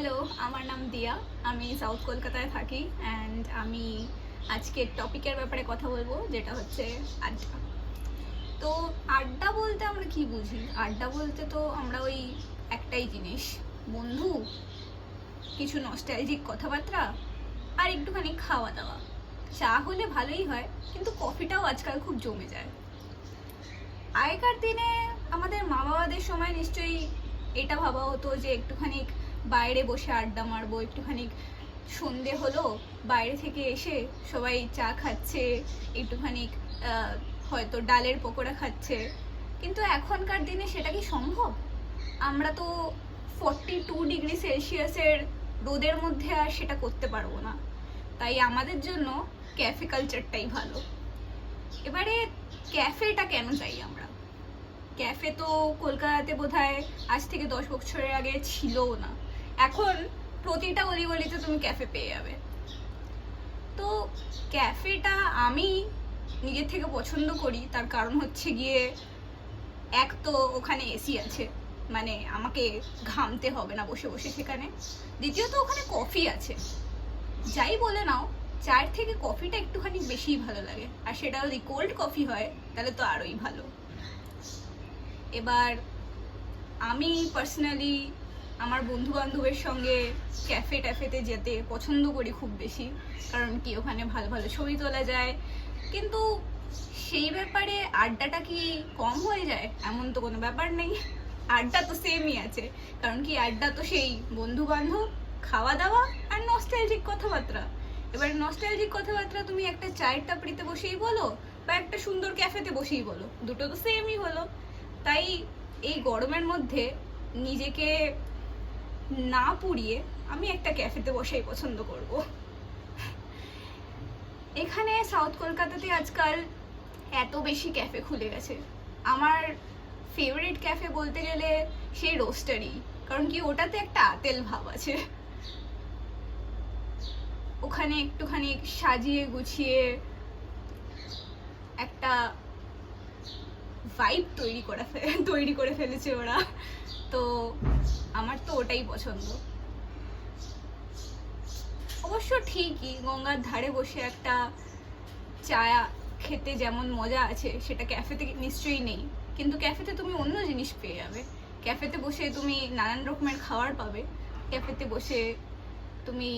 Hello, আমার নাম দিয়া। আমি সাউথ কলকাতায় থাকি অ্যান্ড আমি আজকে টপিকের ব্যাপারে কথা বলবো, যেটা হচ্ছে আড্ডা। তো আড্ডা বলতে আমরা কি বুঝি? আড্ডা বলতে তো আমরা ওই একটাই জিনিস, বন্ধু, কিছু নস্টালজিক কথাবার্তা আর একটুখানি খাওয়া দাওয়া। চা হলে ভালোই হয়, কিন্তু কফিটাও আজকাল খুব জমে যায়। আগেকার দিনে আমাদের মা বাবাদের সময় নিশ্চয়ই এটা ভাবা হতো যে একটুখানি বাইরে বসে আড্ডা মারবো, একটুখানি সন্ধে হলো, বাইরে থেকে এসে সবাই চা খাচ্ছে, একটুখানি হয়তো ডালের পকোড়া খাচ্ছে। কিন্তু এখনকার দিনে সেটা কি সম্ভব? আমরা তো 42 ডিগ্রি সেলসিয়াসের রোদের মধ্যে আর সেটা করতে পারবো না। তাই আমাদের জন্য ক্যাফে কালচারটাই ভালো। এবারে ক্যাফেটা কেন চাই আমরা? ক্যাফে তো কলকাতাতে বোধহয় আজ থেকে 10 বছরের আগে ছিলও না। এখন প্রতিটা অলিগলিতে তুমি ক্যাফে পেয়ে যাবে। তো ক্যাফেটা আমি নিজের থেকে পছন্দ করি, তার কারণ হচ্ছে গিয়ে, এক তো ওখানে এসি আছে, মানে আমাকে ঘামতে হবে না বসে বসে সেখানে। দ্বিতীয়ত ওখানে কফি আছে। যাই বলে নাও, চায়ের থেকে কফিটা একটুখানি বেশিই ভালো লাগে, আর সেটা যদি কোল্ড কফি হয় তাহলে তো আরোই ভালো। এবার আমি পার্সোনালি আমার বন্ধু বান্ধবের সঙ্গে ক্যাফে ট্যাফেতে যেতে পছন্দ করি খুব বেশি, কারণ কি ওখানে ভালো ভালো ছবি তোলা যায়। কিন্তু সেই ব্যাপারে আড্ডাটা কি কম হয়ে যায়? এমন তো কোনো ব্যাপার নেই, আড্ডা তো সেমই আছে। কারণ কি, আড্ডা তো সেই বন্ধু বান্ধব, খাওয়া দাওয়া আর নস্টালজিক কথাবার্তা। এবার নস্টালজিক কথাবার্তা তুমি একটা চায়ের টাপড়িতে বসেই বলো বা একটা সুন্দর ক্যাফেতে বসেই বলো, দুটো তো সেমই হলো। তাই এই গরমের মধ্যে নিজেকে না পুড়িয়ে আমি একটা ক্যাফেতে বসেই পছন্দ করব। এখানে সাউথ কলকাতাতে আজকাল এত বেশি ক্যাফে খুলে গেছে। আমার ফেভারিট ক্যাফে বলতে গেলে সেই রোস্টারি, কারণ কি ওটাতে একটা আতেল ভাব আছে। ওখানে একটুখানি সাজিয়ে গুছিয়ে একটা ভাইব তৈরি করে ফেলেছে ওরা। তো আমার তো ওটাই পছন্দ। অবশ্য ঠিকই, গঙ্গার ধারে বসে একটা চা খেতে যেমন মজা আছে সেটা ক্যাফেতে নিশ্চয়ই নেই। কিন্তু ক্যাফেতে তুমি অন্য জিনিস পেয়ে যাবে। ক্যাফেতে বসে তুমি নানান রকমের খাবার পাবে। ক্যাফেতে বসে তুমি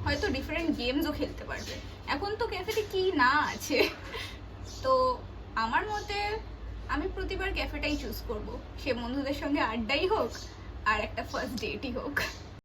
হয়তো ডিফারেন্ট গেমসও খেলতে পারবে। এখন তো ক্যাফেতে কি না আছে। তো আমার মতে আমি প্রতিবার ক্যাফেটাই চুজ করব, সে বন্ধুদের সঙ্গে আড্ডাই হোক আর একটা ফার্স্ট ডেটই হোক।